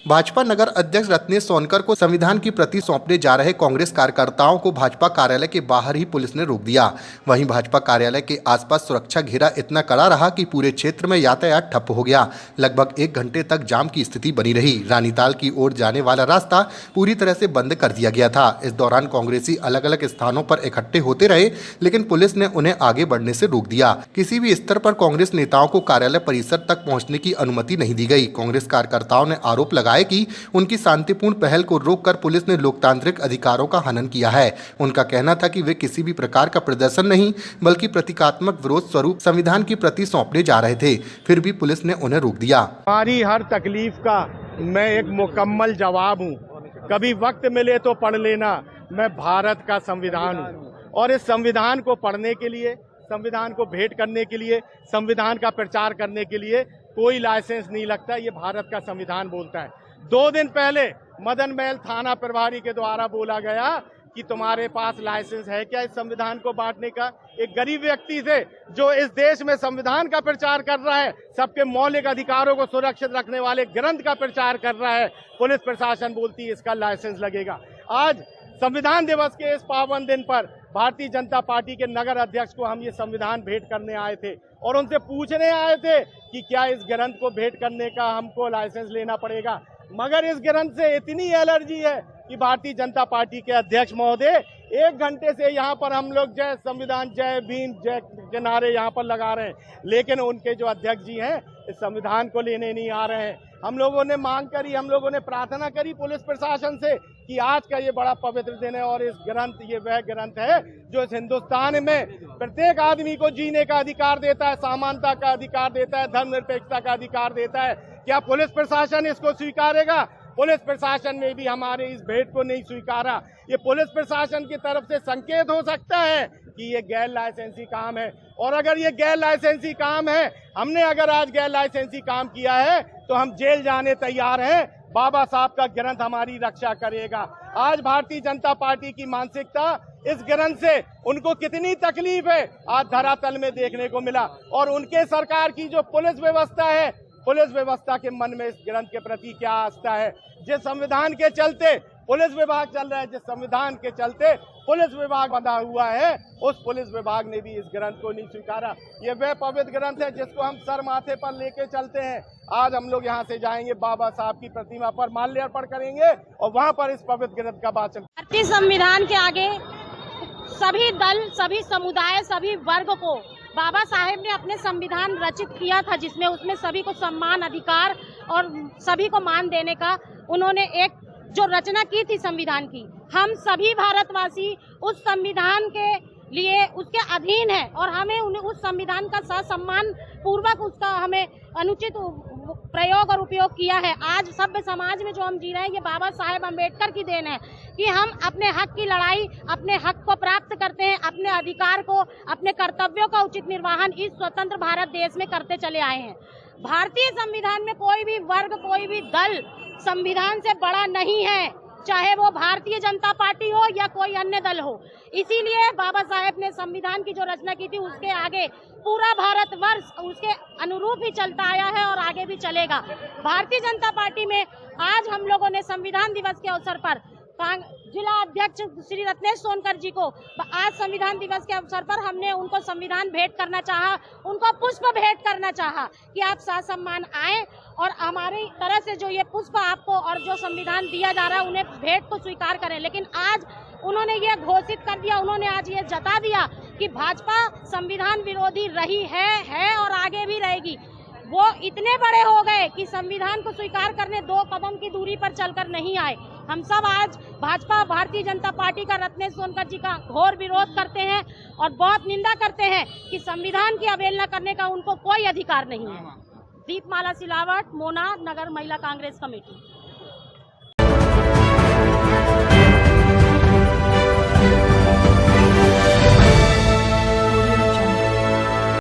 भाजपा नगर अध्यक्ष रत्नेश सोनकर को संविधान की प्रति सौंपने जा रहे कांग्रेस कार्यकर्ताओं को भाजपा कार्यालय के बाहर ही पुलिस ने रोक दिया। वहीं भाजपा कार्यालय के आसपास सुरक्षा घेरा इतना कड़ा रहा कि पूरे क्षेत्र में यातायात ठप हो गया। लगभग 1 घंटे तक जाम की स्थिति बनी रही। रानीताल की ओर जाने वाला रास्ता पूरी तरह से बंद कर दिया गया था। इस दौरान कांग्रेसी अलग अलग स्थानों पर इकट्ठे होते रहे, लेकिन पुलिस ने उन्हें आगे बढ़ने से रोक दिया। किसी भी स्तर पर कांग्रेस नेताओं को कार्यालय परिसर तक पहुंचने की अनुमति नहीं दी गई। कांग्रेस कार्यकर्ताओं ने आरोप लगाया कि उनकी शांतिपूर्ण पहल को रोककर पुलिस ने लोकतांत्रिक अधिकारों का हनन किया है। उनका कहना था कि वे किसी भी प्रकार का प्रदर्शन नहीं बल्कि प्रतीकात्मक विरोध स्वरूप संविधान की प्रति सौंपने जा रहे थे, फिर भी पुलिस ने उन्हें रोक दिया। हमारी हर तकलीफ का मैं एक मुकम्मल जवाब हूँ। कभी वक्त मिले तो पढ़ लेना, मैं भारत का संविधान हूँ और इस संविधान को पढ़ने के लिए, संविधान को भेंट करने के लिए, संविधान का प्रचार करने के लिए कोई लाइसेंस नहीं लगता। ये भारत का संविधान बोलता है। 2 दिन पहले मदन महल थाना प्रभारी के द्वारा बोला गया कि तुम्हारे पास लाइसेंस है क्या इस संविधान को बांटने का। एक गरीब व्यक्ति से जो इस देश में संविधान का प्रचार कर रहा है, सबके मौलिक अधिकारों को सुरक्षित रखने वाले ग्रंथ का प्रचार कर रहा है, पुलिस प्रशासन बोलती है इसका लाइसेंस लगेगा। आज संविधान दिवस के इस पावन दिन पर भारतीय जनता पार्टी के नगर अध्यक्ष को हम ये संविधान भेंट करने आए थे और उनसे पूछने आए थे कि क्या इस ग्रंथ को भेंट करने का हमको लाइसेंस लेना पड़ेगा। मगर इस ग्रंथ से इतनी एलर्जी है कि भारतीय जनता पार्टी के अध्यक्ष महोदय 1 घंटे से यहाँ पर हम लोग जय संविधान, जय भीम, जय के नारे यहाँ पर लगा रहे हैं, लेकिन उनके जो अध्यक्ष जी हैं इस संविधान को लेने नहीं आ रहे हैं। हम लोगों ने मांग करी, हम लोगों ने प्रार्थना करी पुलिस प्रशासन से कि आज का ये बड़ा पवित्र दिन है और इस ग्रंथ, ये वह ग्रंथ है जो इस हिंदुस्तान में प्रत्येक आदमी को जीने का अधिकार देता है, समानता का अधिकार देता है, धर्मनिरपेक्षता का अधिकार देता है। क्या पुलिस प्रशासन इसको स्वीकारेगा? पुलिस प्रशासन ने भी हमारे इस भेंट को नहीं स्वीकारा। ये पुलिस प्रशासन की तरफ से संकेत हो सकता है कि ये गैर लाइसेंसी काम है, और अगर ये गैर लाइसेंसी काम है, हमने अगर आज गैर लाइसेंसी काम किया है तो हम जेल जाने तैयार हैं। बाबा साहब का ग्रंथ हमारी रक्षा करेगा। आज भारतीय जनता पार्टी की मानसिकता इस ग्रंथ से उनको कितनी तकलीफ है आज धरातल में देखने को मिला, और उनके सरकार की जो पुलिस व्यवस्था है, पुलिस व्यवस्था के मन में इस ग्रंथ के प्रति क्या आस्था है। जिस संविधान के चलते पुलिस विभाग चल रहा है, जिस संविधान के चलते पुलिस विभाग बंधा हुआ है, उस पुलिस विभाग ने भी इस ग्रंथ को नहीं स्वीकारा। ये वह पवित्र ग्रंथ है जिसको हम सर माथे पर लेके चलते हैं। आज हम लोग यहाँ से जाएंगे, बाबा साहब की प्रतिमा पर माल्यार्पण करेंगे और वहाँ पर इस पवित्र ग्रंथ का वाचन। भारतीय संविधान के आगे सभी दल, सभी समुदाय, सभी वर्ग को बाबा साहेब ने अपने संविधान रचित किया था, जिसमें उसमें सभी को सम्मान, अधिकार और सभी को मान देने का उन्होंने एक जो रचना की थी संविधान की। हम सभी भारतवासी उस संविधान के लिए उसके अधीन है और हमें उन्हें उस संविधान का सम्मान पूर्वक उसका हमें अनुचित प्रयोग और उपयोग किया है। आज सभ्य समाज में जो हम जी रहे हैं, ये बाबा साहेब अम्बेडकर की देन है कि हम अपने हक की लड़ाई, अपने हक को प्राप्त करते हैं, अपने अधिकार को, अपने कर्तव्यों का उचित निर्वहन इस स्वतंत्र भारत देश में करते चले आए हैं। भारतीय संविधान में कोई भी वर्ग, कोई भी दल संविधान से बड़ा नहीं है, चाहे वो भारतीय जनता पार्टी हो या कोई अन्य दल हो। इसीलिए बाबा साहेब ने संविधान की जो रचना की थी उसके आगे पूरा भारतवर्ष उसके अनुरूप ही चलता आया है और आगे भी चलेगा। भारतीय जनता पार्टी में आज हम लोगों ने संविधान दिवस के अवसर पर जिला अध्यक्ष श्री रत्नेश सोनकर जी को आज संविधान दिवस के अवसर पर हमने उनको संविधान भेंट करना चाहा, उनको पुष्प भेंट करना चाहा कि आप ससम्मान आए और हमारी तरह से जो ये पुष्प आपको और जो संविधान दिया जा रहा है उन्हें भेंट को स्वीकार करें। लेकिन आज उन्होंने ये घोषित कर दिया, उन्होंने आज ये जता दिया कि भाजपा संविधान विरोधी रही है और आगे भी रहेगी। वो इतने बड़े हो गए कि संविधान को स्वीकार करने 2 कदम की दूरी पर चलकर नहीं आए। हम सब आज भाजपा, भारतीय जनता पार्टी का, रत्नेश सोनकर जी का घोर विरोध करते हैं और बहुत निंदा करते हैं कि संविधान की अवहेलना करने का उनको कोई अधिकार नहीं है। दीपमाला सिलावट, मोना, नगर महिला कांग्रेस कमेटी।